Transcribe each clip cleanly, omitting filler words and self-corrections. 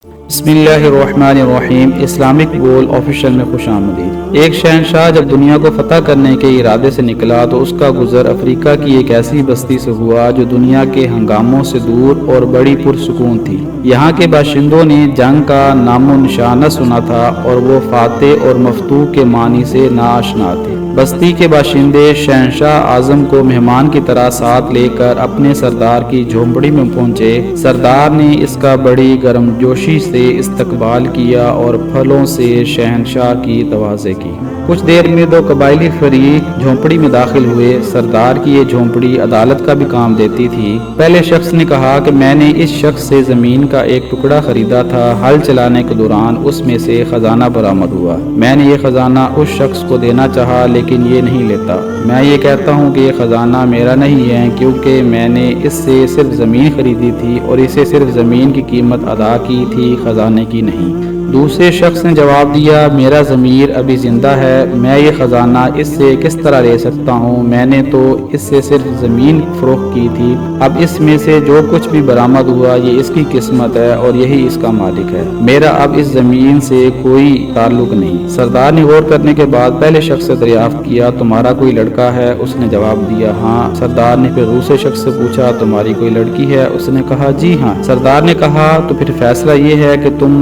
बिस्मिल्लाहिर्रहमानिर्रहीम। इस्लामिक गोल ऑफिशियल में खुश आमदीद। एक शहनशाह जब दुनिया को फतह करने के इरादे से निकला तो उसका गुजर अफ्रीका की एक ऐसी बस्ती से हुआ जो दुनिया के हंगामों से दूर और बड़ी पुरसुकून थी। यहाँ के बाशिंदों ने जंग का नामो निशान न सुना था और वो फातेह और मफतूह के मानी से नाआशना थे। बस्ती के बाशिंदे शहनशाह आजम को मेहमान की तरह साथ लेकर अपने सरदार की झोंपड़ी में पहुंचे। सरदार ने इसका बड़ी गर्मजोशी से इस्तकबाल किया और फलों से शहनशाह की तवाज़े की। कुछ देर में दो कबायली फरीक झोंपड़ी में दाखिल हुए। सरदार की ये झोंपड़ी अदालत का भी काम देती थी। पहले शख्स ने कहा कि मैंने इस शख्स से ज़मीन का एक टुकड़ा खरीदा था। हल चलाने के दौरान उसमें से खजाना बरामद हुआ। मैंने ये खजाना उस शख्स को देना चाहा लेकिन ये नहीं लेता। मैं ये कहता हूँ कि ये खजाना मेरा नहीं है क्योंकि मैंने इससे सिर्फ ज़मीन खरीदी थी और इसे सिर्फ ज़मीन की कीमत अदा की थी, खजाने की नहीं। दूसरे शख्स ने जवाब दिया, मेरा ज़मीर अभी ज़िंदा है, मैं ये ख़जाना इससे किस तरह ले सकता हूँ, मैंने तो इससे सिर्फ ज़मीन फ़रोख्त की थी। अब इसमें से जो कुछ भी बरामद हुआ ये इसकी किस्मत है और यही इसका मालिक है, मेरा अब इस ज़मीन से कोई ताल्लुक नहीं। सरदार ने गौर करने के बाद पहले शख्स से दरियाफ्त किया, तुम्हारा कोई लड़का है? उसने जवाब दिया, हाँ। सरदार ने फिर दूसरे शख्स से पूछा, तुम्हारी कोई लड़की है? उसने कहा, जी हाँ। सरदार ने कहा, तो फिर फैसला ये है कि तुम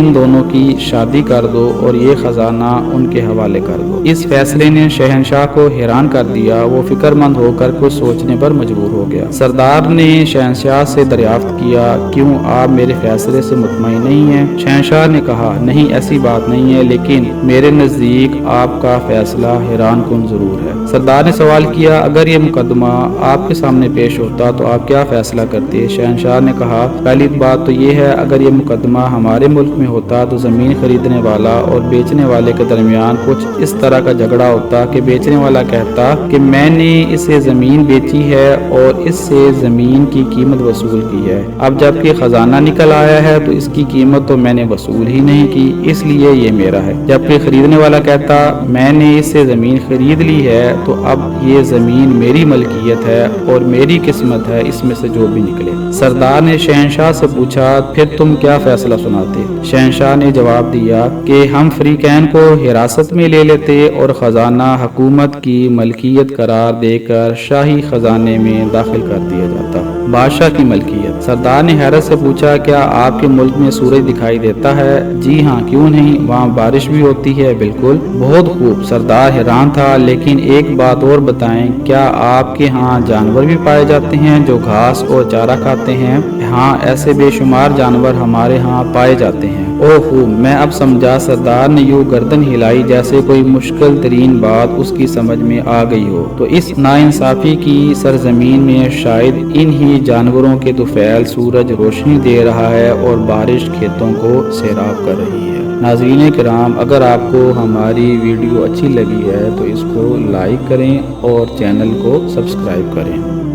इन दोनों की शादी कर दो और ये खजाना उनके हवाले कर दो। इस फैसले ने शहनशाह को हैरान कर दिया। वो फिक्रमंद होकर कुछ सोचने पर मजबूर हो गया। सरदार ने शहनशाह से दरियाफ्त किया, क्यों आप मेरे फैसले से मुतमईन नहीं हैं? शहनशाह ने कहा, नहीं, ऐसी बात नहीं है, लेकिन मेरे नज़दीक आपका फैसला हैरान कुन जरूर है। सरदार ने सवाल किया, अगर ये मुकदमा आपके सामने पेश होता तो आप क्या फैसला करते? शहनशाह ने कहा, पहली बात तो ये है, अगर ये मुकदमा हमारे मुल्क में होता तो ज़मीन खरीदने वाला और बेचने वाले के दरमियान कुछ इस तरह का झगड़ा होता कि बेचने वाला कहता कि मैंने इसे ज़मीन बेची है और इससे ज़मीन की कीमत वसूल की है। अब जबकि खजाना निकल आया है तो इसकी कीमत तो मैंने वसूल ही नहीं की, इसलिए ये मेरा है। जबकि खरीदने वाला कहता, मैंने इससे ज़मीन खरीद ली है तो अब ये ज़मीन मेरी मलकियत है और मेरी किस्मत है, इसमें से जो भी निकले। सरदार ने शहनशाह से पूछा, फिर तुम क्या फैसला सुनाते? शहनशाह ने जवाब दिया कि हम फरीकैन को हिरासत में ले लेते और खजाना हुकूमत की मलकियत करार देकर शाही खजाने में दाखिल कर दिया जाता। बादशाह की मलकियत। सरदार ने हैरत से पूछा, क्या आपके मुल्क में सूरज दिखाई देता है? जी हाँ, क्यों नहीं, वहाँ बारिश भी होती है। बिल्कुल, बहुत खूब। सरदार हैरान था, लेकिन एक बात और बताएं, क्या आपके यहाँ जानवर भी पाए जाते हैं जो घास और चारा खाते हैं? हाँ, ऐसे बेशुमार जानवर हमारे यहाँ पाए जाते हैं। ओह, मैं अब समझा। सरदार ने यूं गर्दन हिलाई जैसे कोई मुश्किल तरीन बात उसकी समझ में आ गई हो। तो इस नाइंसाफी की सरजमीन में शायद इन ही जानवरों के तुफैल सूरज रोशनी दे रहा है और बारिश खेतों को सैराब कर रही है। नाज़रीन किराम, अगर आपको हमारी वीडियो अच्छी लगी है तो इसको लाइक करें और चैनल को सब्सक्राइब करें।